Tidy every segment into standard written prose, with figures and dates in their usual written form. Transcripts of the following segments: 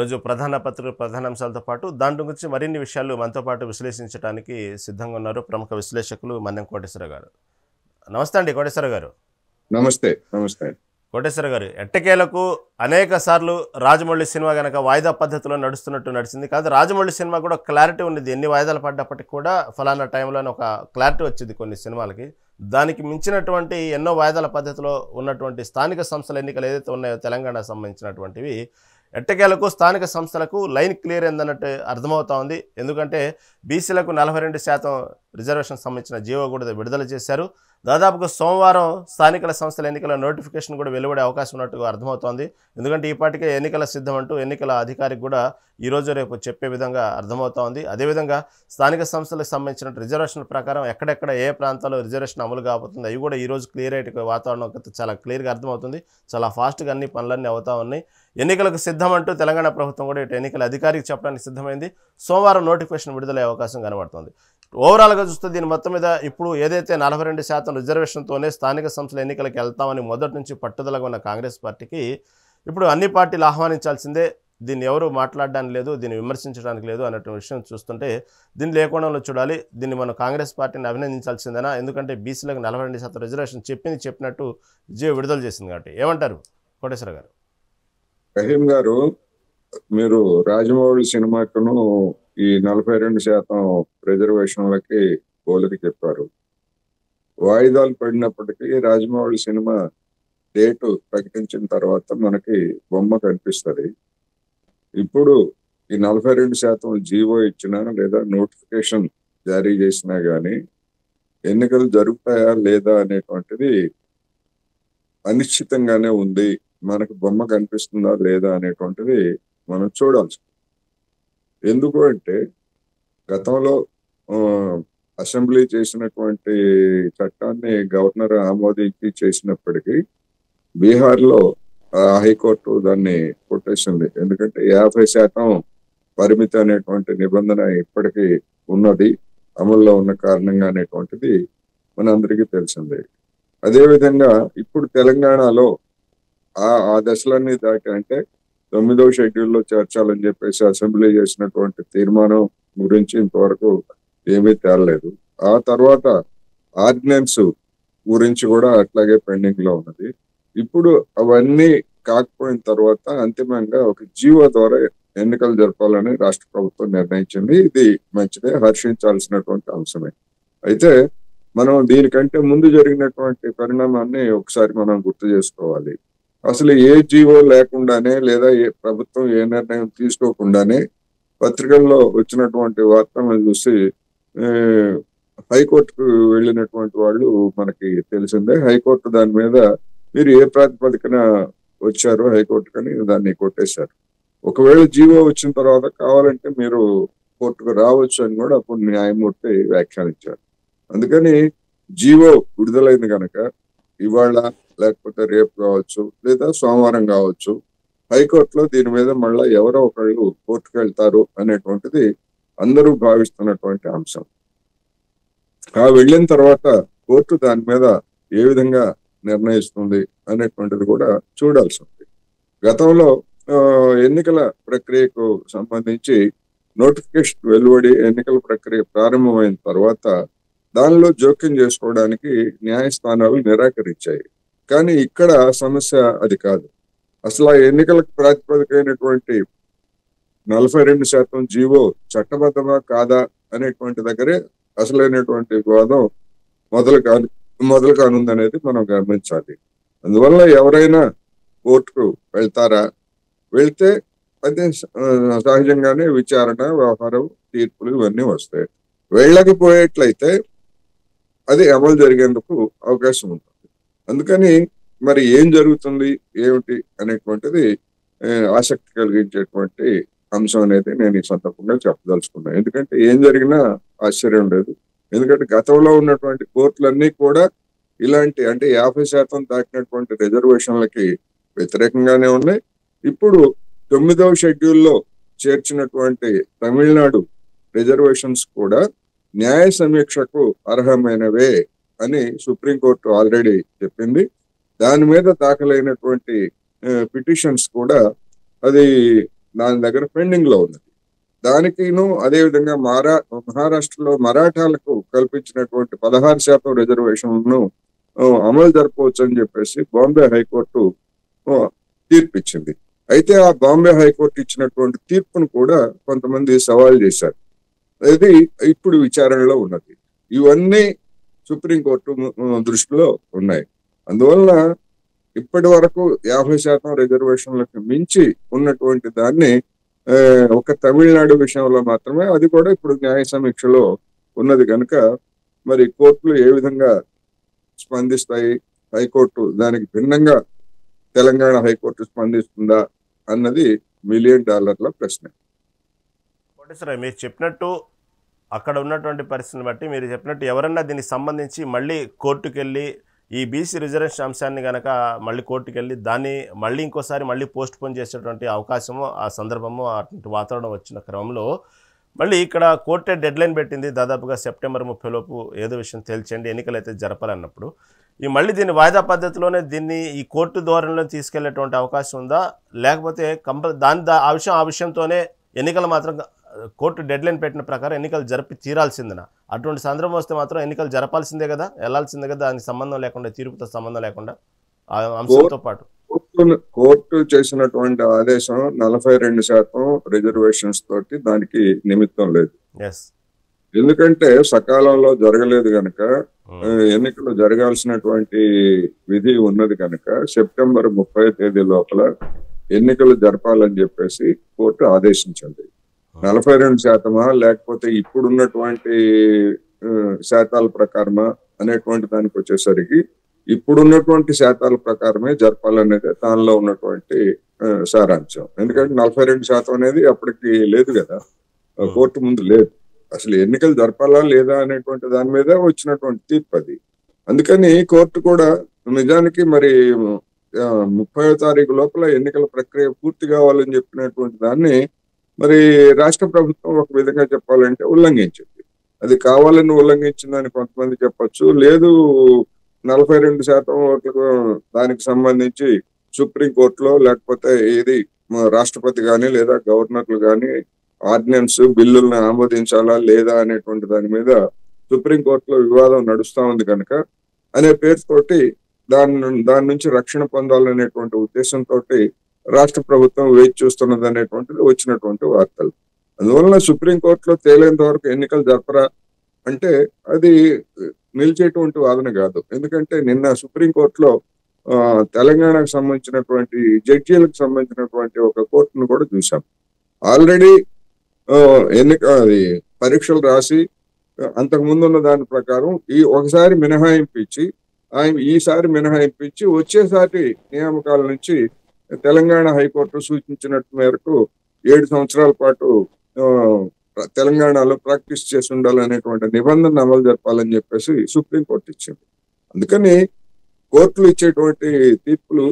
ఈరోజు ప్రధాన పత్రిక ప్రధానాంశాలతో పాటు దాంట్లో గురించి మరిన్ని విషయాలు మనతో పాటు విశ్లేషించడానికి సిద్ధంగా ఉన్నారు ప్రముఖ విశ్లేషకులు మన్నెం కోటేశ్వర గారు. నమస్తే అండి కోటేశ్వర గారు. నమస్తే. నమస్తే కోటేశ్వర గారు, ఎట్టకేలకు అనేక సార్లు రాజమౌళి సినిమా కనుక వాయిదా పద్ధతిలో నడుస్తుంది. కాదు, రాజమౌళి సినిమా కూడా క్లారిటీ ఉన్నది. ఎన్ని వాయిదాలు పడ్డప్పటికి కూడా ఫలానా టైంలోనే ఒక క్లారిటీ వచ్చింది కొన్ని సినిమాలకి. దానికి మించినటువంటి ఎన్నో వాయిదాల పద్ధతిలో ఉన్నటువంటి స్థానిక సంస్థల ఎన్నికలు ఏదైతే ఉన్నాయో తెలంగాణ సంబంధించినటువంటివి, ఎట్టకేలకు స్థానిక సంస్థలకు లైన్ క్లియర్ అయిందన్నట్టు అర్థమవుతా ఉంది. ఎందుకంటే బీసీలకు 42% రిజర్వేషన్ సంబంధించిన జీవో కూడా విడుదల చేశారు. దాదాపుగా సోమవారం స్థానికల సంస్థల ఎన్నికల నోటిఫికేషన్ కూడా వెలువడే అవకాశం ఉన్నట్టుగా అర్థమవుతోంది. ఎందుకంటే ఈపాటికే ఎన్నికల సిద్ధం అంటూ ఎన్నికల అధికారికి కూడా ఈరోజు రేపు చెప్పే విధంగా అర్థమవుతా ఉంది. అదేవిధంగా స్థానిక సంస్థలకు సంబంధించిన రిజర్వేషన్ ప్రకారం ఎక్కడెక్కడ ఏ ప్రాంతాల్లో రిజర్వేషన్ అమలు కాబోతుంది అవి కూడా ఈరోజు క్లియర్ అయ్యే వాతావరణం చాలా క్లియర్గా అర్థమవుతుంది. చాలా ఫాస్ట్గా అన్ని పనులన్నీ అవుతా ఉన్నాయి. ఎన్నికలకు సిద్ధం అంటూ తెలంగాణ ప్రభుత్వం కూడా ఇటు ఎన్నికల అధికారికి చెప్పడానికి సిద్ధమైంది. సోమవారం నోటిఫికేషన్ విడుదలయ్యే అవకాశం కనబడుతుంది. ఓవరాల్గా చూస్తే దీని మొత్తం మీద ఇప్పుడు ఏదైతే 42% రిజర్వేషన్తోనే స్థానిక సంస్థల ఎన్నికలకు వెళ్తామని మొదటి నుంచి పట్టుదలగా ఉన్న కాంగ్రెస్ పార్టీకి ఇప్పుడు అన్ని పార్టీలు ఆహ్వానించాల్సిందే, దీన్ని ఎవరు మాట్లాడడానికి లేదు, దీన్ని విమర్శించడానికి లేదు అన్నట్టు విషయం చూస్తుంటే దీన్ని లేకుండా చూడాలి. దీన్ని మనం కాంగ్రెస్ పార్టీని అభినందించాల్సిందేనా? ఎందుకంటే బీసీలకు 42% రిజర్వేషన్ చెప్పినట్టు జీవో విడుదల చేసింది కాబట్టి. ఏమంటారు కోటేశ్వర గారు? రహీం గారు, మీరు రాజమౌళి సినిమాకును ఈ 42% రిజర్వేషన్లకి పోలిక చెప్పారు. వాయిదాలు పడినప్పటికీ రాజమౌళి సినిమా డేటు ప్రకటించిన తర్వాత మనకి బొమ్మ కనిపిస్తుంది. ఇప్పుడు ఈ 42% జీవో ఇచ్చినా లేదా నోటిఫికేషన్ జారీ చేసినా కానీ ఎన్నికలు జరుగుతాయా లేదా అనేటువంటిది అనిశ్చితంగానే ఉంది. మనకు బొమ్మ కనిపిస్తుందా లేదా అనేటువంటిది మనం చూడాల్సి. ఎందుకు అంటే గతంలో అసెంబ్లీ చేసినటువంటి చట్టాన్ని గవర్నర్ ఆమోదించి చేసినప్పటికీ బీహార్లో హైకోర్టు దాన్ని కొట్టేసింది. ఎందుకంటే 50% పరిమితి అనేటువంటి నిబంధన ఇప్పటికీ ఉన్నది, అమల్లో ఉన్న కారణంగా అనేటువంటిది మనందరికీ తెలిసిందే. అదేవిధంగా ఇప్పుడు తెలంగాణలో ఆ దశలన్నీ దాటి అంటే 9వ షెడ్యూల్లో చేర్చాలని చెప్పేసి అసెంబ్లీ చేసినటువంటి తీర్మానం గురించి ఇంతవరకు ఏమీ తేలలేదు. ఆ తర్వాత ఆర్డినెన్స్ గురించి కూడా అట్లాగే పెండింగ్ లో ఉన్నది. ఇప్పుడు అవన్నీ కాకపోయిన తర్వాత అంతిమంగా ఒక జీవో ద్వారా ఎన్నికలు జరపాలని రాష్ట్ర ప్రభుత్వం నిర్ణయించింది. ఇది మంచిదే, హర్షించాల్సినటువంటి అంశమే. అయితే మనం దీనికంటే ముందు జరిగినటువంటి పరిణామాన్ని ఒకసారి మనం గుర్తు చేసుకోవాలి. అసలు ఏ జీవో లేకుండానే లేదా ఏ ప్రభుత్వం ఏ నిర్ణయం తీసుకోకుండానే పత్రికల్లో వచ్చినటువంటి వార్తలను చూసి హైకోర్టుకు వెళ్ళినటువంటి వాళ్ళు మనకి తెలిసిందే. హైకోర్టు దాని మీద మీరు ఏ ప్రాతిపదికన వచ్చారో హైకోర్టుకని దాన్ని కొట్టేశారు. ఒకవేళ జీవో వచ్చిన తర్వాత కావాలంటే మీరు కోర్టుకు రావచ్చు అని కూడా అప్పుడు న్యాయమూర్తి వ్యాఖ్యానించారు. అందుకని జీవో విడుదలైంది కనుక ఇవాళ లేకపోతే రేపు కావచ్చు లేదా సోమవారం కావచ్చు, హైకోర్టులో దీని మీద మళ్ళీ ఎవరో ఒకళ్ళు కోర్టుకు వెళ్తారు అనేటువంటిది అందరూ భావిస్తున్నటువంటి అంశం. ఆ వెళ్ళిన తర్వాత కోర్టు దాని మీద ఏ విధంగా నిర్ణయిస్తుంది అనేటువంటిది కూడా చూడాల్సి ఉంది. గతంలో ఎన్నికల ప్రక్రియకు సంబంధించి నోటిఫికేషన్ వెలువడి ఎన్నికల ప్రక్రియ ప్రారంభమైన తర్వాత దానిలో జోక్యం చేసుకోవడానికి న్యాయస్థానాలు నిరాకరించాయి. కానీ ఇక్కడ సమస్య అది కాదు. అసలు ఆ ఎన్నికలకు ప్రాతిపదికైనటువంటి 42% జీవో చట్టబద్ధమా కాదా అనేటువంటి దగ్గరే అసలైనటువంటి వివాదం మొదలు కానుందనేది మనం గమనించాలి. అందువల్ల ఎవరైనా కోర్టుకు వెళ్తారా? వెళ్తే అదే సహజంగానే విచారణ, వ్యవహారం, తీర్పులు ఇవన్నీ వస్తాయి. వెళ్ళకపోయేట్లయితే అది అమలు జరిగేందుకు అవకాశం ఉంటుంది. అందుకని మరి ఏం జరుగుతుంది ఏమిటి అనేటువంటిది ఆసక్తి కలిగించేటువంటి అంశం అనేది నేను ఈ సందర్భంగా చెప్పదలుచుకున్నాను. ఎందుకంటే ఏం జరిగినా ఆశ్చర్యం లేదు. ఎందుకంటే గతంలో ఉన్నటువంటి కోర్టులన్నీ కూడా ఇలాంటి అంటే 50% దాటినటువంటి రిజర్వేషన్లకి వ్యతిరేకంగానే ఉన్నాయి. ఇప్పుడు 9వ షెడ్యూల్లో చేర్చినటువంటి తమిళనాడు రిజర్వేషన్స్ కూడా న్యాయ సమీక్షకు అర్హమైనవే అని సుప్రీంకోర్టు ఆల్రెడీ చెప్పింది. దాని మీద దాఖలైనటువంటి పిటిషన్స్ కూడా అది దాని దగ్గర పెండింగ్ లో ఉన్నది. దానికిను అదేవిధంగా మహారాష్ట్రలో మరాఠాలకు కల్పించినటువంటి 16% రిజర్వేషన్లను అమలు జరపవచ్చు అని చెప్పేసి బాంబే హైకోర్టు ఆ, తీర్పిచ్చింది. అయితే ఆ బాంబే హైకోర్టు ఇచ్చినటువంటి తీర్పును కూడా కొంతమంది సవాల్ చేశారు. అది ఇప్పుడు విచారణలో ఉన్నది. ఇవన్నీ సుప్రీంకోర్టు దృష్టిలో ఉన్నాయి. అందువలన ఇప్పటి వరకు 50% రిజర్వేషన్లకు మించి ఉన్నటువంటి దాన్ని ఆ, ఒక తమిళనాడు విషయంలో మాత్రమే, అది కూడా ఇప్పుడు న్యాయ సమీక్షలో ఉన్నది కనుక మరి కోర్టులు ఏ విధంగా స్పందిస్తాయి, హైకోర్టు దానికి భిన్నంగా తెలంగాణ హైకోర్టు స్పందిస్తుందా అన్నది $1 మిలియన్ ప్రశ్న. కోటేశ్వరరావు మీరు చెప్పినట్టు అక్కడ ఉన్నటువంటి పరిస్థితిని బట్టి మీరు చెప్పినట్టు ఎవరన్నా దీనికి సంబంధించి మళ్ళీ కోర్టుకు వెళ్ళి ఈ బీసీ రిజర్వేషన్ అంశాన్ని కనుక మళ్ళీ కోర్టుకు వెళ్ళి దాన్ని మళ్ళీ ఇంకోసారి మళ్ళీ పోస్ట్ పోన్ చేసేటువంటి అవకాశము, ఆ సందర్భము, అటువంటి వాతావరణం వచ్చిన క్రమంలో మళ్ళీ ఇక్కడ కోర్టే డెడ్లైన్ పెట్టింది దాదాపుగా సెప్టెంబర్ 30 లోపు ఏదో విషయం తేల్చండి, ఎన్నికలు అయితే జరపాలన్నప్పుడు ఈ మళ్ళీ దీన్ని వాయిదా పద్ధతిలోనే దీన్ని ఈ కోర్టు ధోరణిలో తీసుకెళ్లేటువంటి అవకాశం ఉందా, లేకపోతే ఆ విషయంతోనే ఎన్నికలు మాత్రం కోర్టు డెడ్లైన్ పెట్టిన ప్రకారం ఎన్నికలు జరిపి తీరాల్సిందేనా? అటువంటి సందర్భం వస్తే మాత్రం ఎన్నికలు జరపాల్సిందే కదా, వెళ్లాల్సిందే కదా, దానికి సంబంధం లేకుండా, తీర్పుతో సంబంధం లేకుండా ఆ అంశంతో పాటు? కోర్టు చేసినటువంటి ఆదేశం 42% రిజర్వేషన్స్ తోటి దానికి నిమిత్తం లేదు. ఎస్, ఎందుకంటే సకాలంలో జరగలేదు కనుక, ఎన్నికలు జరగాల్సినటువంటి విధి ఉన్నది కనుక సెప్టెంబర్ 30 తేదీ లోపల ఎన్నికలు జరపాలని చెప్పేసి కోర్టు ఆదేశించింది. 42% లేకపోతే ఇప్పుడున్నటువంటి శాతాల ప్రకారమా అనేటువంటి దానికి వచ్చేసరికి ఇప్పుడున్నటువంటి శాతాల ప్రకారమే జరపాలనేది దానిలో ఉన్నటువంటి సారాంశం. ఎందుకంటే 42% అనేది అప్పటికి లేదు కదా, కోర్టు ముందు లేదు. అసలు ఎన్నికలు జరపాలా లేదా అనేటువంటి దాని మీద వచ్చినటువంటి తీర్పు అది. అందుకని కోర్టు కూడా నిజానికి మరి 30వ తారీఖు లోపల ఎన్నికల ప్రక్రియ పూర్తి కావాలని చెప్పినటువంటి దాన్ని మరి రాష్ట్ర ప్రభుత్వం ఒక విధంగా చెప్పాలంటే ఉల్లంఘించింది. అది కావాలని ఉల్లంఘించిందని కొంతమంది చెప్పొచ్చు. లేదు, 42% ఓట్లకు దానికి సంబంధించి సుప్రీంకోర్టులో లేకపోతే ఏది రాష్ట్రపతి కానీ లేదా గవర్నర్లు కానీ ఆర్డినెన్స్ బిల్లులను ఆమోదించాలా లేదా అనేటువంటి దాని మీద సుప్రీంకోర్టులో వివాదం నడుస్తా ఉంది కనుక అనే పేరుతోటి దాని నుంచి రక్షణ పొందాలనేటువంటి ఉద్దేశంతో రాష్ట్ర ప్రభుత్వం వేచి చూస్తున్నది అనేటువంటిది వచ్చినటువంటి వార్తలు. అందువలన సుప్రీంకోర్టులో తేలేంత వరకు ఎన్నికలు జరపరా అంటే అది నిలిచేటువంటి వాదన కాదు. ఎందుకంటే నిన్న సుప్రీంకోర్టులో తెలంగాణకు సంబంధించినటువంటి జడ్జీలకు సంబంధించినటువంటి ఒక కోర్టును కూడా చూసాం. ఆల్రెడీ అది పరీక్షలు రాసి అంతకు ముందు ఉన్న దాని ప్రకారం ఒకసారి మినహాయింపు ఇచ్చి ఈసారి మినహాయింపు ఇచ్చి వచ్చేసారి నియామకాల నుంచి తెలంగాణ హైకోర్టు సూచించినట్టు మేరకు 7 సంవత్సరాల పాటు తెలంగాణలో ప్రాక్టీస్ చేసి ఉండాలనేటువంటి నిబంధన అమలు జరపాలని చెప్పేసి సుప్రీంకోర్టు ఇచ్చింది. అందుకని కోర్టులు ఇచ్చేటువంటి తీర్పులు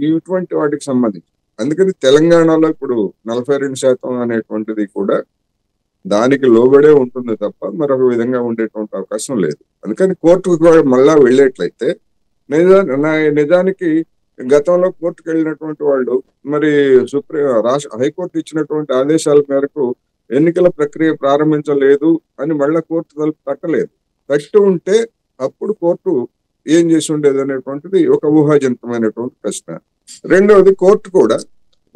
ఇటువంటి వాటికి సంబంధించి, అందుకని తెలంగాణలో ఇప్పుడు 42% అనేటువంటిది కూడా దానికి లోబడే ఉంటుంది తప్ప మరొక విధంగా ఉండేటువంటి అవకాశం లేదు. అందుకని కోర్టుకు మళ్ళా వెళ్ళేట్లయితే నిజానికి గతంలో కోర్టుకు వెళ్ళినటువంటి వాళ్ళు మరి హైకోర్టు ఇచ్చినటువంటి ఆదేశాల మేరకు ఎన్నికల ప్రక్రియ ప్రారంభించలేదు అని మళ్ళా కోర్టు తలుపు తట్టలేదు. తట్టి ఉంటే అప్పుడు కోర్టు ఏం చేసి ఉండేది అనేటువంటిది ఒక ఊహాజనితమైనటువంటి ప్రశ్న. రెండవది, కోర్టు కూడా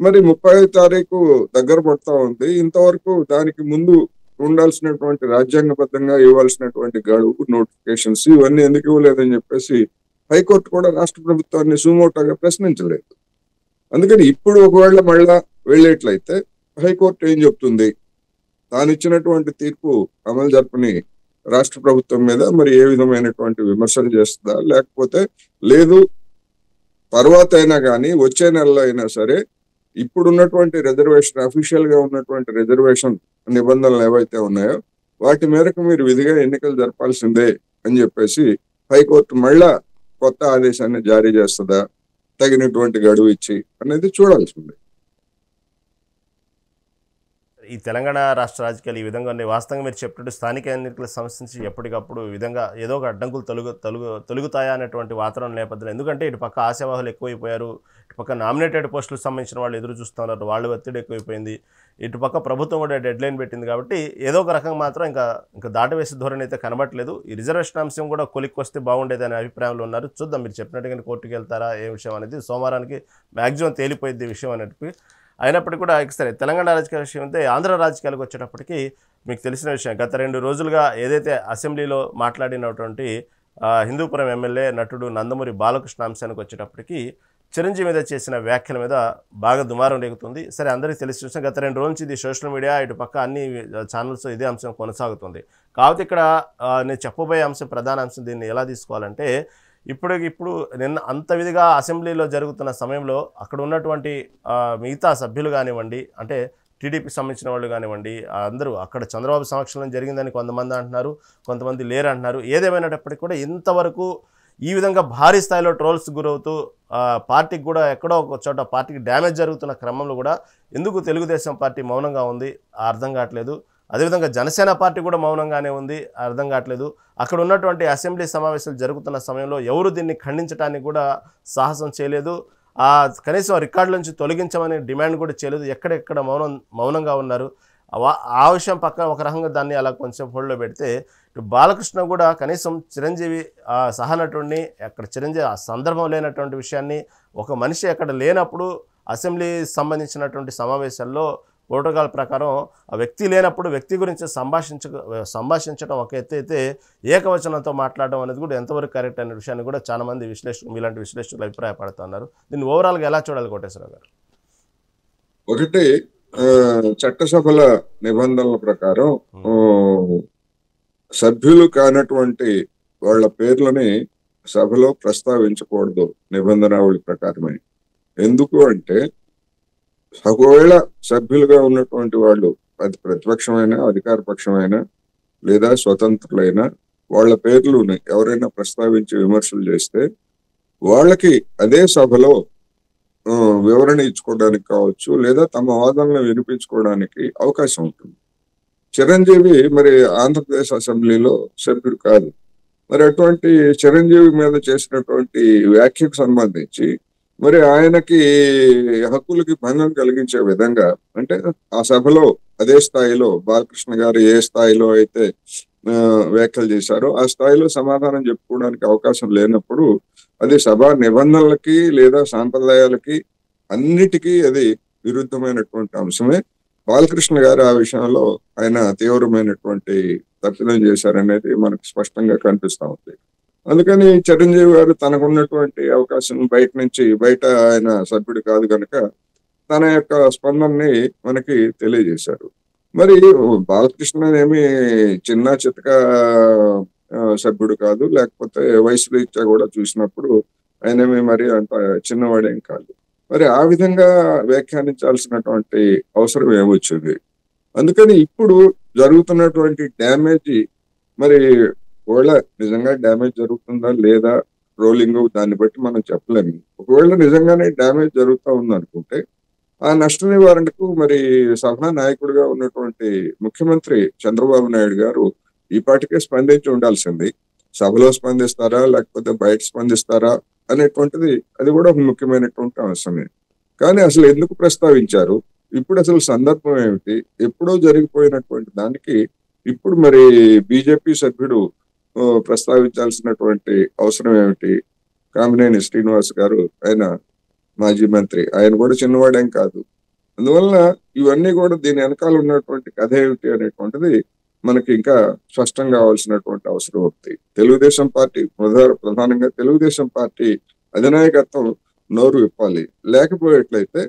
మరి 30వ తారీఖు దగ్గర పడతా ఉంది. ఇంతవరకు దానికి ముందు ఉండాల్సినటువంటి రాజ్యాంగబద్ధంగా ఇవ్వాల్సినటువంటి గడువు, నోటిఫికేషన్స్ ఇవన్నీ ఎందుకు ఇవ్వలేదని చెప్పేసి హైకోర్టు కూడా రాష్ట్ర ప్రభుత్వాన్ని సుమోటోగా ప్రశ్నించలేదు. అందుకని ఇప్పుడు ఒకవేళ మళ్ళా వెళ్ళేట్లయితే హైకోర్టు ఏం చెప్తుంది, తాను ఇచ్చినటువంటి తీర్పు అమలు జరపని రాష్ట్ర ప్రభుత్వం మీద మరి ఏ విధమైనటువంటి విమర్శలు చేస్తుందా, లేకపోతే లేదు తర్వాత అయినా కానీ వచ్చే నెలలో అయినా సరే ఇప్పుడున్నటువంటి రిజర్వేషన్, అఫీషియల్ గా ఉన్నటువంటి రిజర్వేషన్ నిబంధనలు ఏవైతే ఉన్నాయో వాటి మేరకు మీరు విధిగా ఎన్నికలు జరపాల్సిందే అని చెప్పేసి హైకోర్టు మళ్ళా కొత్త ఆదేశాన్ని జారీ చేస్తుందా, తగినటువంటి గడువు ఇచ్చి అనేది చూడాల్సిందే. ఈ తెలంగాణ రాష్ట్ర రాజకీయాలు ఈ విధంగా ఉన్నాయి. వాస్తవంగా మీరు చెప్పినట్టు స్థానిక ఎన్నికల సమస్య నుంచి ఎప్పటికప్పుడు ఈ విధంగా ఏదో ఒక అడ్డంకులు తొలుగుతాయా అనేటువంటి వాతావరణం నేపథ్యంలో, ఎందుకంటే ఇటు పక్క ఆశావాహులు ఎక్కువైపోయారు, ఇటు పక్క నామినేటెడ్ పోస్టులకు సంబంధించిన వాళ్ళు ఎదురు చూస్తున్నారు, వాళ్ళ ఒత్తిడి ఎక్కువైపోయింది, ఇటు పక్క ప్రభుత్వం కూడా డెడ్ లైన్ పెట్టింది. కాబట్టి ఏదో ఒక రకంగా మాత్రం ఇంకా దాటవేసే ధోరణి అయితే కనబట్లేదు. ఈ రిజర్వేషన్ అంశం కూడా కొలిక్కి వస్తే బాగుండేది అనే అభిప్రాయంలో ఉన్నారు. చూద్దాం, మీరు చెప్పినట్టుగానే కోర్టుకు వెళ్తారా ఏ విషయం అనేది సోమవారానికి మ్యాక్సిమం తేలిపోయింది విషయం అనేది. అయినప్పటికీ కూడా సరే, తెలంగాణ రాజకీయ విషయం అయితే ఆంధ్ర రాజకీయాలకు వచ్చేటప్పటికి మీకు తెలిసిన విషయం, గత 2 రోజులుగా ఏదైతే అసెంబ్లీలో మాట్లాడినటువంటి హిందూపురం ఎమ్మెల్యే నటుడు నందమూరి బాలకృష్ణ అంశానికి వచ్చేటప్పటికి చిరంజీవి మీద చేసిన వ్యాఖ్యల మీద బాగా దుమారం రేగుతుంది. సరే, అందరికీ తెలిసిన విషయం, గత 2 రోజుల నుంచి ఇది సోషల్ మీడియా ఇటు పక్క అన్ని ఛానల్స్ ఇదే అంశం కొనసాగుతుంది. కాబట్టి ఇక్కడ నేను చెప్పబోయే అంశం, ప్రధాన అంశం దీన్ని ఎలా తీసుకోవాలంటే, ఇప్పుడు నిన్న అంత విధిగా అసెంబ్లీలో జరుగుతున్న సమయంలో అక్కడ ఉన్నటువంటి మిగతా సభ్యులు కానివ్వండి, అంటే టీడీపీకి సంబంధించిన వాళ్ళు కానివ్వండి, అందరూ అక్కడ చంద్రబాబు సమక్షంలో జరిగిందని కొంతమంది అంటున్నారు, కొంతమంది లేరు అంటున్నారు. ఏదేమైనప్పటికీ కూడా ఇంతవరకు ఈ విధంగా భారీ స్థాయిలో ట్రోల్స్ గురవుతూ పార్టీకి కూడా ఎక్కడో ఒక చోట పార్టీకి డ్యామేజ్ జరుగుతున్న క్రమంలో కూడా ఎందుకు తెలుగుదేశం పార్టీ మౌనంగా ఉంది అర్థం కావట్లేదు. అదేవిధంగా జనసేన పార్టీ కూడా మౌనంగానే ఉంది, అర్థం కావట్లేదు. అక్కడ ఉన్నటువంటి అసెంబ్లీ సమావేశాలు జరుగుతున్న సమయంలో ఎవరు దీన్ని ఖండించడానికి కూడా సాహసం చేయలేదు. కనీసం రికార్డుల నుంచి తొలగించమని డిమాండ్ కూడా చేయలేదు. ఎక్కడెక్కడ మౌనంగా ఉన్నారు. ఆ విషయం పక్కన ఒక రకంగా దాన్ని అలా కొంచెం హోల్డ్లో పెడితే, బాలకృష్ణ కూడా కనీసం చిరంజీవి సహనటుడిని, అక్కడ చిరంజీవి ఆ సందర్భం లేనటువంటి విషయాన్ని, ఒక మనిషి అక్కడ లేనప్పుడు అసెంబ్లీ సంబంధించినటువంటి సమావేశాల్లో ప్రోటోకాల్ ప్రకారం ఆ వ్యక్తి లేనప్పుడు వ్యక్తి గురించి సంభాషించడం ఒక ఎత్తు అయితే, ఏకవచనంతో మాట్లాడడం అనేది కూడా ఎంతవరకు కరెక్ట్ అనే విషయాన్ని కూడా చాలామంది మీలాంటి విశ్లేషకులు అభిప్రాయపడుతున్నారు. దీన్ని ఓవరాల్గా ఎలా చూడాలి కోటేశ్వరరావు గారు? ఒకటి, చట్టసభల నిబంధనల ప్రకారం సభ్యులు కానటువంటి వాళ్ళ పేర్లని సభలో ప్రస్తావించకూడదు నిబంధనావళి ప్రకారమే. ఎందుకు అంటే, ఒకవేళ సభ్యులుగా ఉన్నటువంటి వాళ్ళు, అది ప్రతిపక్షమైనా అధికార పక్షమైనా లేదా స్వతంత్రులైనా, వాళ్ళ పేర్లు ఎవరైనా ప్రస్తావించి విమర్శలు చేస్తే వాళ్ళకి అదే సభలో వివరణ ఇచ్చుకోవడానికి కావచ్చు, లేదా తమ వాదనలు వినిపించుకోవడానికి అవకాశం ఉంటుంది. చిరంజీవి మరి ఆంధ్రప్రదేశ్ అసెంబ్లీలో సభ్యుడు కాదు. మరి అటువంటి చిరంజీవి మీద చేసినటువంటి వ్యాఖ్యకు సంబంధించి మరి ఆయనకి హక్కులకి భంగం కలిగించే విధంగా, అంటే ఆ సభలో అదే స్థాయిలో బాలకృష్ణ గారు ఏ స్థాయిలో అయితే వ్యాఖ్యలు చేశారో ఆ స్థాయిలో సమాధానం చెప్పుకోవడానికి అవకాశం లేనప్పుడు అది సభా నిబంధనలకి లేదా సాంప్రదాయాలకి అన్నిటికీ అది విరుద్ధమైనటువంటి అంశమే. బాలకృష్ణ గారు ఆ విషయంలో ఆయన తీవ్రమైనటువంటి తప్పిదం చేశారనేది మనకు స్పష్టంగా కనిపిస్తా ఉంది. అందుకని చిరంజీవి గారు తనకున్నటువంటి అవకాశం బయట ఆయన సభ్యుడు కాదు కనుక తన యొక్క స్పందనని మనకి తెలియజేశారు. మరి బాలకృష్ణ ఏమి చిన్న చితక సభ్యుడు కాదు, లేకపోతే వయసు రీత్యా కూడా చూసినప్పుడు ఆయనేమి మరి అంత చిన్నవాడేం కాదు. మరి ఆ విధంగా వ్యాఖ్యానించాల్సినటువంటి అవసరం ఏమొచ్చింది? అందుకని ఇప్పుడు జరుగుతున్నటువంటి డ్యామేజ్, మరి ఒకవేళ నిజంగా డ్యామేజ్ జరుగుతుందా లేదా రోలింగ్, దాన్ని బట్టి మనం చెప్పలేము. ఒకవేళ నిజంగానే డ్యామేజ్ జరుగుతూ ఉందనుకుంటే ఆ నష్ట నివారణకు మరి సభా నాయకుడిగా ఉన్నటువంటి ముఖ్యమంత్రి చంద్రబాబు నాయుడు గారు ఈ పాటికే స్పందించి ఉండాల్సింది. సభలో స్పందిస్తారా లేకపోతే బయట స్పందిస్తారా అనేటువంటిది అది కూడా ఒక ముఖ్యమైనటువంటి అంశమే. కానీ అసలు ఎందుకు ప్రస్తావించారు? ఇప్పుడు అసలు సందర్భం ఏమిటి? ఎప్పుడో జరిగిపోయినటువంటి దానికి ఇప్పుడు మరి బీజేపీ సభ్యుడు ప్రస్తావించాల్సినటువంటి అవసరం ఏమిటి? కామినేని శ్రీనివాస్ గారు, ఆయన మాజీ మంత్రి, ఆయన కూడా చిన్నవాడేం కాదు. అందువల్ల ఇవన్నీ కూడా దీని వెనకాల ఉన్నటువంటి కథ ఏమిటి అనేటువంటిది మనకి ఇంకా స్పష్టం కావాల్సినటువంటి అవసరం ఉంది. తెలుగుదేశం పార్టీ ప్రధానంగా తెలుగుదేశం పార్టీ అధినాయకత్వం నోరు విప్పాలి. లేకపోయేట్లయితే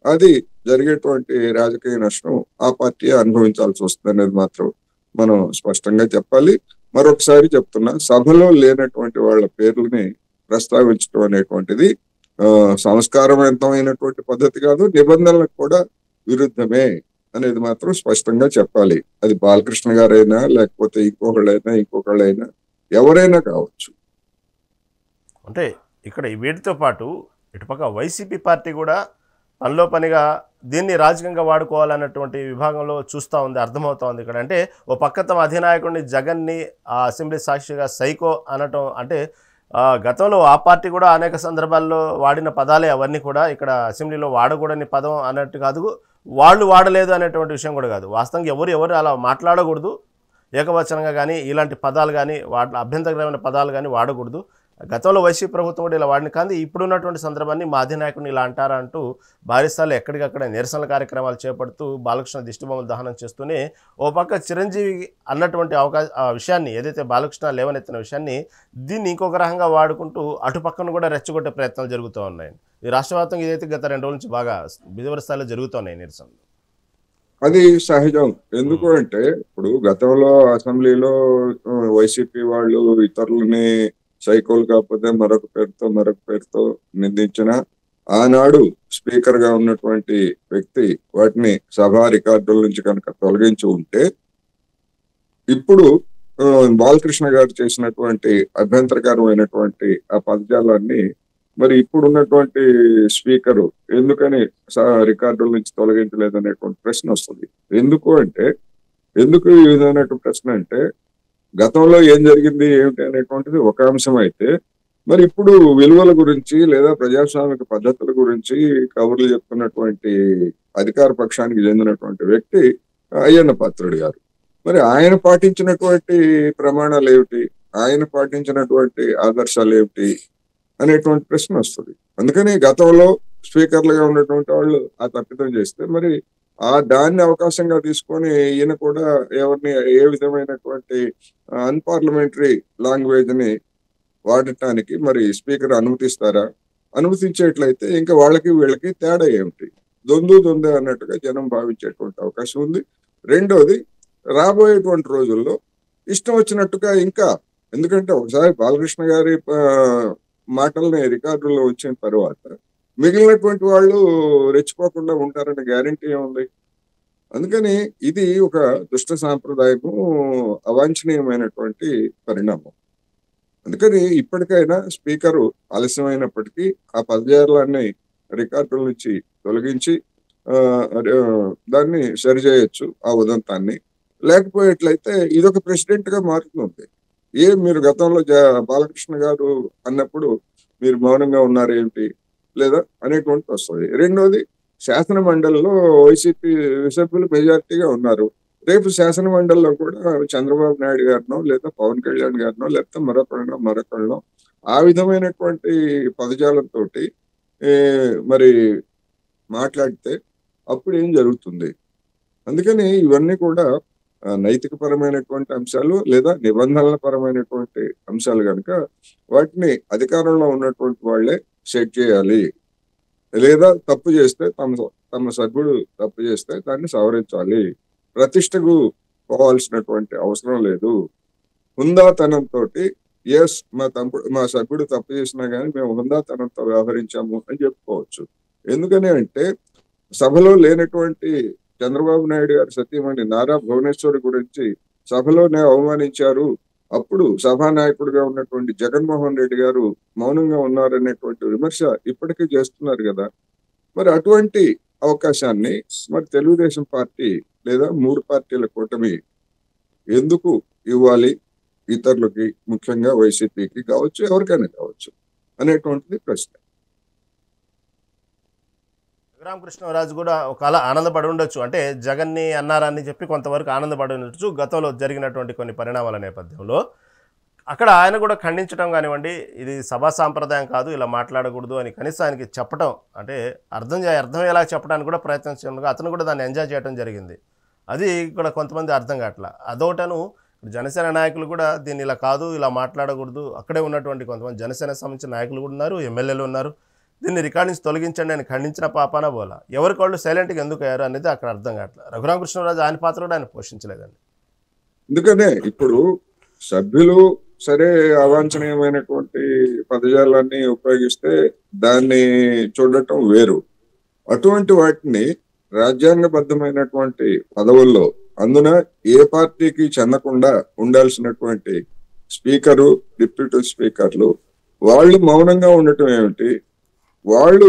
అది జరిగేటువంటి రాజకీయ నష్టం ఆ పార్టీ అనుభవించాల్సి వస్తుంది అనేది మాత్రం మనం స్పష్టంగా చెప్పాలి. మరొకసారి చెప్తున్నా, సభలో లేనటువంటి వాళ్ళ పేర్లని ప్రస్తావించడం అనేటువంటిది సంస్కారవంతమైనటువంటి పద్ధతి కాదు, నిబంధనలకు కూడా విరుద్ధమే అనేది మాత్రం స్పష్టంగా చెప్పాలి. అది బాలకృష్ణ గారైనా లేకపోతే ఇంకొకళ్ళైనా ఎవరైనా కావచ్చు. అంటే ఇక్కడ వీటితో పాటు ఇటుపక్క వైసీపీ పార్టీ కూడా పనిలో పనిగా దీన్ని రాజకీయంగా వాడుకోవాలన్నటువంటి విభాగంలో చూస్తూ ఉంది, అర్థమవుతా ఉంది ఇక్కడ. అంటే ఓ పక్క తమ అధినాయకుడిని జగన్ని ఆ అసెంబ్లీ సాక్షిగా సైకో అనటం, అంటే గతంలో ఆ పార్టీ కూడా అనేక సందర్భాల్లో వాడిన పదాలే అవన్నీ కూడా ఇక్కడ అసెంబ్లీలో వాడకూడని పదం అన్నట్టు కాదు, వాళ్ళు వాడలేదు అనేటువంటి విషయం కూడా కాదు. వాస్తవంగా ఎవరు అలా మాట్లాడకూడదు, ఏకవచనంగా కానీ ఇలాంటి పదాలు కానీ వాటి అభ్యంతరకరమైన పదాలు కానీ వాడకూడదు. గతంలో వైసీపీ ప్రభుత్వం కూడా ఇలా వాడిన, కానీ ఇప్పుడున్నటువంటి సందర్భాన్ని మా అధినాయకుడిని ఇలా అంటారా అంటూ భారీ స్థాయిలో ఎక్కడికక్కడ నిరసనల కార్యక్రమాలు చేపడుతూ బాలకృష్ణ దిష్టిబొమ్మలు దహనం చేస్తూనే ఓ పక్క చిరంజీవి అన్నటువంటి విషయాన్ని, ఏదైతే బాలకృష్ణ లేవనెత్తిన విషయాన్ని, దీన్ని ఇంకొక రకంగా వాడుకుంటూ అటుపక్కన కూడా రెచ్చగొట్టే ప్రయత్నాలు జరుగుతూ ఉన్నాయి. ఈ రాష్ట్ర వ్యాప్తంగా ఇదైతే గత 2 రోజుల నుంచి బాగా బిజవర స్థాయిలో జరుగుతున్నాయి నిరసనలు. అది సహజం. ఎందుకు అంటే ఇప్పుడు గతంలో అసెంబ్లీలో వైసీపీ వాళ్ళు ఇతరులని సైకోలు కాకపోతే మరొక పేరుతో నిందించిన, ఆనాడు స్పీకర్ గా ఉన్నటువంటి వ్యక్తి వాటిని సభా రికార్డుల నుంచి కనుక తొలగించి ఉంటే ఇప్పుడు బాలకృష్ణ గారు చేసినటువంటి అభ్యంతరకరమైనటువంటి ఆ పదజాలాన్ని మరి ఇప్పుడున్నటువంటి స్పీకరు ఎందుకని రికార్డుల నుంచి తొలగించలేదు అనేటువంటి ప్రశ్న వస్తుంది. ఎందుకు ఈ విధమైనటువంటి ప్రశ్న అంటే, గతంలో ఏం జరిగింది ఏమిటి అనేటువంటిది ఒక అంశం అయితే, మరి ఇప్పుడు విలువల గురించి లేదా ప్రజాస్వామిక పద్ధతుల గురించి కబుర్లు చెప్తున్నటువంటి అధికార పక్షానికి చెందినటువంటి వ్యక్తి అయ్యన్న పాత్రుడు గారు. మరి ఆయన పాటించినటువంటి ప్రమాణాలు ఏమిటి, ఆయన పాటించినటువంటి ఆదర్శాలు ఏమిటి అనేటువంటి ప్రశ్న వస్తుంది. అందుకని గతంలో స్పీకర్లుగా ఉన్నటువంటి వాళ్ళు ఆ తప్పిదం చేస్తే మరి దాన్ని అవకాశంగా తీసుకొని ఈయన కూడా ఎవరిని ఏ విధమైనటువంటి అన్పార్లమెంటరీ లాంగ్వేజ్ ని వాడటానికి మరి స్పీకర్ అనుమతిస్తారా? అనుమతించేట్లయితే ఇంకా వాళ్ళకి వీళ్ళకి తేడా ఏమిటి? దొందే అన్నట్టుగా జనం భావించేటువంటి అవకాశం ఉంది. రెండోది, రాబోయేటువంటి రోజుల్లో ఇష్టం వచ్చినట్టుగా ఇంకా, ఎందుకంటే ఒకసారి బాలకృష్ణ గారి మాటల్ని రికార్డుల్లో వచ్చిన తర్వాత మిగిలినటువంటి వాళ్ళు రెచ్చిపోకుండా ఉంటారనే గ్యారంటీ ఏముంది? అందుకని ఇది ఒక దుష్ట సాంప్రదాయము, అవాంఛనీయమైనటువంటి పరిణామం. అందుకని ఇప్పటికైనా స్పీకరు ఆలస్యమైనప్పటికీ ఆ పదజాలాన్ని రికార్డుల నుంచి తొలగించి దాన్ని సరిచేయొచ్చు, ఆ ఉదంతాన్ని. లేకపోయేట్లయితే ఇదొక ప్రెసిడెంట్ గా మారుతుంది. మీరు గతంలో బాలకృష్ణ గారు అన్నప్పుడు మీరు మౌనంగా ఉన్నారేంటి లేదా అనేటువంటి వస్తుంది. రెండోది, శాసన మండలిలో వైసీపీ సభ్యులు మెజారిటీగా ఉన్నారు. రేపు శాసన మండలిలో కూడా చంద్రబాబు నాయుడు గారినో లేదా పవన్ కళ్యాణ్ గారినో లేకపోతే మరొకళ్ళనో ఆ విధమైనటువంటి పదజాలంతో మరి మాట్లాడితే అప్పుడు ఏం జరుగుతుంది? అందుకని ఇవన్నీ కూడా నైతిక పరమైనటువంటి అంశాలు లేదా నిబంధనల పరమైనటువంటి అంశాలు కనుక వాటిని అధికారంలో ఉన్నటువంటి వాళ్ళే సెట్ చేయాలి. లేదా తప్పు చేస్తే తమ సభ్యుడు తప్పు చేస్తే దాన్ని సవరించాలి. ప్రతిష్టకు పోవాల్సినటువంటి అవసరం లేదు. హుందాతనంతో మా సభ్యుడు తప్పు చేసినా కానీ మేము హుందాతనంతో వ్యవహరించాము అని చెప్పుకోవచ్చు. ఎందుకని అంటే, సభలో లేనటువంటి చంద్రబాబు నాయుడు గారు సతీమణి నారా భువనేశ్వరి గురించి సభలోనే అవమానించారు. అప్పుడు సభానాయకుడిగా ఉన్నటువంటి జగన్మోహన్ రెడ్డి గారు మౌనంగా ఉన్నారనేటువంటి విమర్శ ఇప్పటికీ చేస్తున్నారు కదా. మరి అటువంటి అవకాశాన్ని మరి తెలుగుదేశం పార్టీ లేదా 3 పార్టీల కూటమి ఎందుకు ఇవ్వాలి ఇతరులకి, ముఖ్యంగా వైసీపీకి కావచ్చు, ఎవరికైనా కావచ్చు అనేటువంటిది ప్రశ్న. రామకృష్ణరాజు కూడా ఒక అలా ఆనందపడి ఉండొచ్చు, అంటే జగన్ని అన్నారని చెప్పి కొంతవరకు ఆనందపడి ఉండొచ్చు గతంలో జరిగినటువంటి కొన్ని పరిణామాల నేపథ్యంలో. అక్కడ ఆయన కూడా ఖండించడం కానివ్వండి, ఇది సభా సాంప్రదాయం కాదు, ఇలా మాట్లాడకూడదు అని కనీసం ఆయనకి చెప్పడం, అంటే అర్థమయ్యేలా చెప్పడానికి కూడా ప్రయత్నించడం, అతను కూడా దాన్ని ఎంజాయ్ చేయడం జరిగింది. అది కూడా కొంతమంది అర్థం కావట్లా. అదొకటను జనసేన నాయకులు కూడా దీన్ని ఇలా కాదు, ఇలా మాట్లాడకూడదు, అక్కడే ఉన్నటువంటి కొంతమంది జనసేనకు సంబంధించిన నాయకులు కూడా ఉన్నారు, ఎమ్మెల్యేలు ఉన్నారు, దీన్ని రికార్డ్ నుంచి తొలగించండి అని ఖండించిన పాపాన బోలా. ఎవరికి వాళ్ళు సైలెంట్గా ఎందుకు అయ్యారు అనేది అక్కడ అర్థం కావట్లేదు. రఘురామకృష్ణరాజు ఆయన పాత్ర కూడా ఆయన పోషించలేదండి. ఎందుకనే ఇప్పుడు సభ్యులు సరే అవాంఛనీయమైనటువంటి పదజాలాన్ని ఉపయోగిస్తే దాన్ని చూడటం వేరు. అటువంటి వాటిని రాజ్యాంగబద్ధమైనటువంటి పదవుల్లో, అందున ఏ పార్టీకి చెందకుండా ఉండాల్సినటువంటి స్పీకరు, డిప్యూటీ స్పీకర్లు వాళ్ళు మౌనంగా ఉండటం ఏమిటి? వాళ్ళు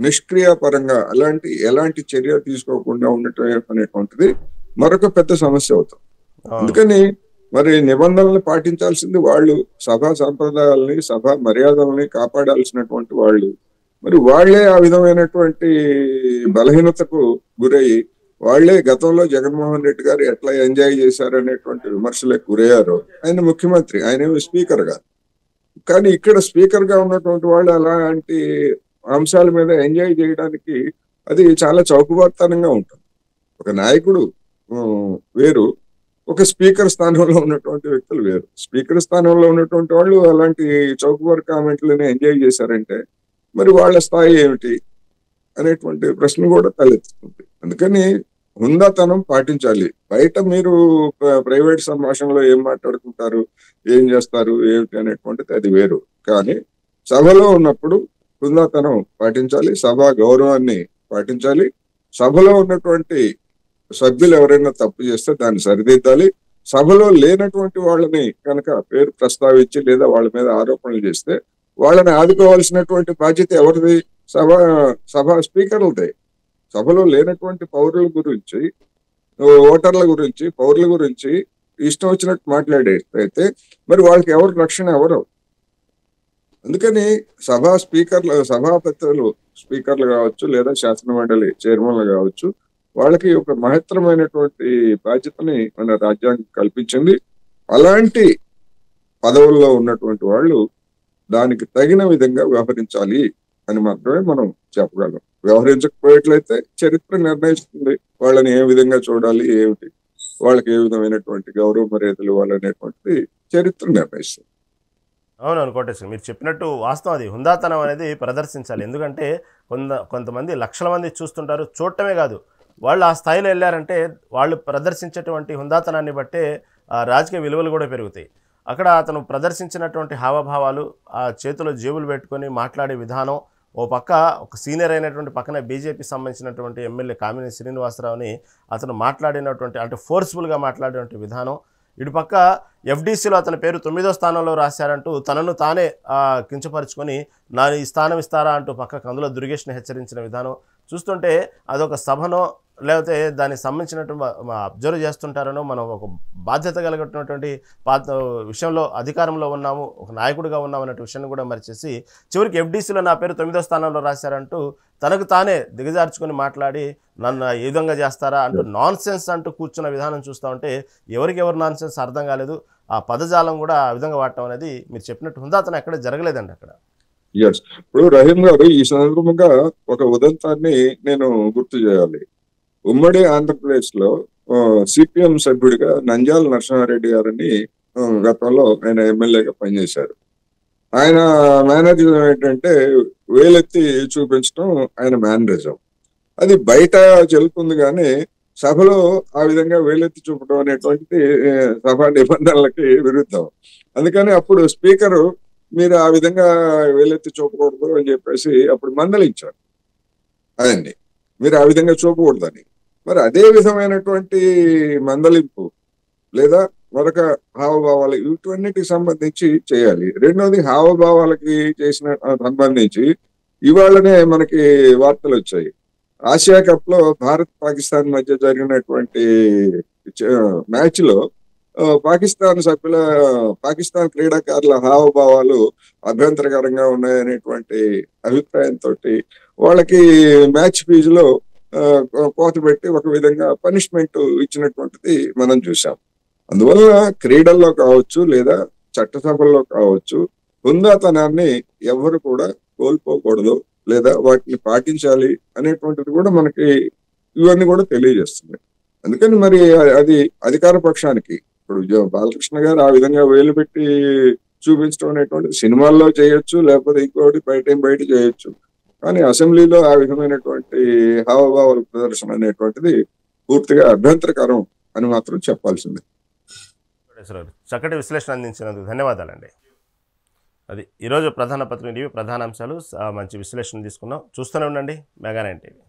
నిష్క్రియాపరంగా ఎలాంటి చర్య తీసుకోకుండా ఉండటం అనేటువంటిది మరొక పెద్ద సమస్య అవుతుంది. అందుకని మరి నిబంధనలు పాటించాల్సింది వాళ్ళు, సభా సంప్రదాయాలని సభా మర్యాదల్ని కాపాడాల్సినటువంటి వాళ్ళు. మరి వాళ్లే ఆ విధమైనటువంటి బలహీనతకు గురయ్యి వాళ్లే గతంలో జగన్మోహన్ రెడ్డి గారు ఎట్లా ఎంజాయ్ చేశారనేటువంటి విమర్శలకు గురయ్యారు. ఆయన ముఖ్యమంత్రి, ఆయన స్పీకర్ గారు. కానీ ఇక్కడ స్పీకర్ గా ఉన్నటువంటి వాళ్ళు అలాంటి అంశాల మీద ఎంజాయ్ చేయడానికి అది చాలా చౌకబారుతనంగా ఉంటుంది. ఒక నాయకుడు వేరు, ఒక స్పీకర్ స్థానంలో ఉన్నటువంటి వ్యక్తులు వేరు. స్పీకర్ స్థానంలో ఉన్నటువంటి వాళ్ళు అలాంటి చౌకబారు కామెంట్లను ఎంజాయ్ చేశారంటే మరి వాళ్ళ స్థాయి ఏమిటి అనేటువంటి ప్రశ్న కూడా తలెత్తుతుంది. అందుకని హుందాతనం పాటించాలి. బయట మీరు ప్రైవేట్ సంభాషణలో ఏం మాట్లాడుకుంటారు, ఏం చేస్తారు ఏమిటి అనేటువంటిది అది వేరు. కానీ సభలో ఉన్నప్పుడు హుందాతనం పాటించాలి, సభా గౌరవాన్ని పాటించాలి. సభలో ఉన్నటువంటి సభ్యులు ఎవరైనా తప్పు చేస్తే దాన్ని సరిదిద్దాలి. సభలో లేనటువంటి వాళ్ళని కనుక పేరు ప్రస్తావించి లేదా వాళ్ళ మీద ఆరోపణలు చేస్తే వాళ్ళని ఆదుకోవాల్సినటువంటి బాధ్యత ఎవరిది? సభ స్పీకర్లదే. సభలో లేనటువంటి పౌరుల గురించి, ఓటర్ల గురించి, పౌరుల గురించి ఇష్టం వచ్చినట్టు మాట్లాడేస్తే మరి వాళ్ళకి ఎవరు రక్షణ, ఎవరు? అందుకని సభాపతులు స్పీకర్లు కావచ్చు లేదా శాసన మండలి చైర్మన్లు కావచ్చు, వాళ్ళకి ఒక మహత్తరమైనటువంటి బాధ్యతని మన రాజ్యాంగం కల్పించింది. అలాంటి పదవుల్లో ఉన్నటువంటి వాళ్ళు దానికి తగిన విధంగా వ్యవహరించాలి అని మాత్రమే మనం చెప్పగలం. వ్యవహరించకపోయేట్లయితే చరిత్ర నిర్ణయిస్తుంది వాళ్ళని ఏ విధంగా చూడాలి, ఏమిటి, వాళ్ళకి ఏ విధమైనటువంటి గౌరవ మర్యాదలు ఇవ్వాలనేటువంటిది చరిత్ర నిర్ణయిస్తుంది. అవునవును కోటేశ్వర, మీరు చెప్పినట్టు వాస్తవం. అది హుందాతనం అనేది ప్రదర్శించాలి. ఎందుకంటే కొంతమంది లక్షల మంది చూస్తుంటారు, చూడటమే కాదు వాళ్ళు ఆ స్థాయిలో వెళ్ళారంటే వాళ్ళు ప్రదర్శించేటువంటి హుందాతనాన్ని బట్టే రాజకీయ విలువలు కూడా పెరుగుతాయి. అక్కడ అతను ప్రదర్శించినటువంటి హావభావాలు, ఆ చేతిలో జేబులు పెట్టుకొని మాట్లాడే విధానం, ఓ పక్క ఒక సీనియర్ అయినటువంటి పక్కన బీజేపీ సంబంధించినటువంటి ఎమ్మెల్యే కామినేని శ్రీనివాసరావుని అతను మాట్లాడినటువంటి అంటే ఫోర్స్ఫుల్గా మాట్లాడినటువంటి విధానం, ఇటుపక్క ఎఫ్డీసీలో అతని పేరు 9వ స్థానంలో రాశారంటూ తనను తానే కించపరుచుకొని ఈ స్థానం ఇస్తారా అంటూ పక్కకు అందులో దుర్గేష్ని హెచ్చరించిన విధానం చూస్తుంటే అదొక సభనో లేకపోతే దానికి సంబంధించినటువంటి అబ్జర్వ్ చేస్తుంటారనో, మనం ఒక బాధ్యత కలిగినటువంటి విషయంలో అధికారంలో ఉన్నాము, ఒక నాయకుడిగా ఉన్నాము అనే విషయాన్ని కూడా మరిచేసి చివరికి ఎఫ్డీసీలో నా పేరు 9వ స్థానంలో రాశారంటూ తనకు తానే దిగజార్చుకొని మాట్లాడి నన్ను ఏ విధంగా చేస్తారా అంటూ నాన్ సెన్స్ అంటూ కూర్చున్న విధానం చూస్తూ ఉంటే ఎవరికి ఎవరు నాన్ సెన్స్ అర్థం కాలేదు. ఆ పదజాలం కూడా ఆ విధంగా వాడటం అనేది మీరు చెప్పినట్టు హుందాతనం ఎక్కడ జరగలేదండి అక్కడ. ఇప్పుడు రహీం గారు ఈ సందర్భంగా ఒక ఉదంతాన్ని నేను గుర్తు చేయాలి. ఉమ్మడి ఆంధ్రప్రదేశ్ లో సిపిఎం సభ్యుడిగా నంద్యాల నరసింహారెడ్డి గారని గతంలో ఆయన ఎమ్మెల్యేగా పనిచేశారు. ఆయన మేనరిజం ఏంటంటే వేలెత్తి చూపించడం ఆయన మేనరిజం. అది బయట చెల్లుతుంది కానీ సభలో ఆ విధంగా వేలెత్తి చూపడం అనేటువంటిది సభా నిబంధనలకి విరుద్ధం. అందుకని అప్పుడు స్పీకరు మీరు ఆ విధంగా వేలెత్తి చూపకూడదు అని చెప్పేసి అప్పుడు మందలించారు ఆయన్ని, మీరు ఆ విధంగా చూపకూడదని. మరి అదే విధమైనటువంటి మందలింపు లేదా మరొక హావభావాలు వీటన్నిటికి సంబంధించి చేయాలి. రెండోది హావభావాలకి చేసిన సంబంధించి ఇవాళనే మనకి వార్తలు వచ్చాయి. ఆసియా కప్ లో భారత్ పాకిస్తాన్ మధ్య జరిగినటువంటి మ్యాచ్ లో పాకిస్తాన్ క్రీడాకారుల హావభావాలు అభ్యంతరకరంగా ఉన్నాయనేటువంటి అభిప్రాయంతో వాళ్ళకి మ్యాచ్ ఫీజులో కోత పెట్టి ఒక విధంగా పనిష్మెంట్ ఇచ్చినటువంటిది మనం చూసాం. అందువల్ల క్రీడల్లో కావచ్చు లేదా చట్టసభల్లో కావచ్చు హుందాతనాన్ని ఎవరు కూడా కోల్పోకూడదు లేదా వాటిని పాటించాలి అనేటువంటిది కూడా మనకి ఇవన్నీ కూడా తెలియజేస్తుంది. అందుకని మరి అది అధికార పక్షానికి ఇప్పుడు బాలకృష్ణ గారు ఆ విధంగా వేలు పెట్టి చూపించడం అనేటువంటిది సినిమాల్లో చేయొచ్చు, లేకపోతే ఇంకోటి బయట చేయొచ్చు. కానీ అసెంబ్లీలో ఆ విధమైనటువంటి హావభావాల ప్రదర్శన అనేటువంటిది పూర్తిగా అభ్యంతరకరం అని మాత్రం చెప్పాల్సిందే. చక్కటి విశ్లేషణ అందించినందుకు ధన్యవాదాలండి. అది ఈరోజు ప్రధాన పత్రిక ప్రధాన అంశాలు, మంచి విశ్లేషణ తీసుకున్నాం. చూస్తూనే ఉండండి మెగా 9 టీవీ.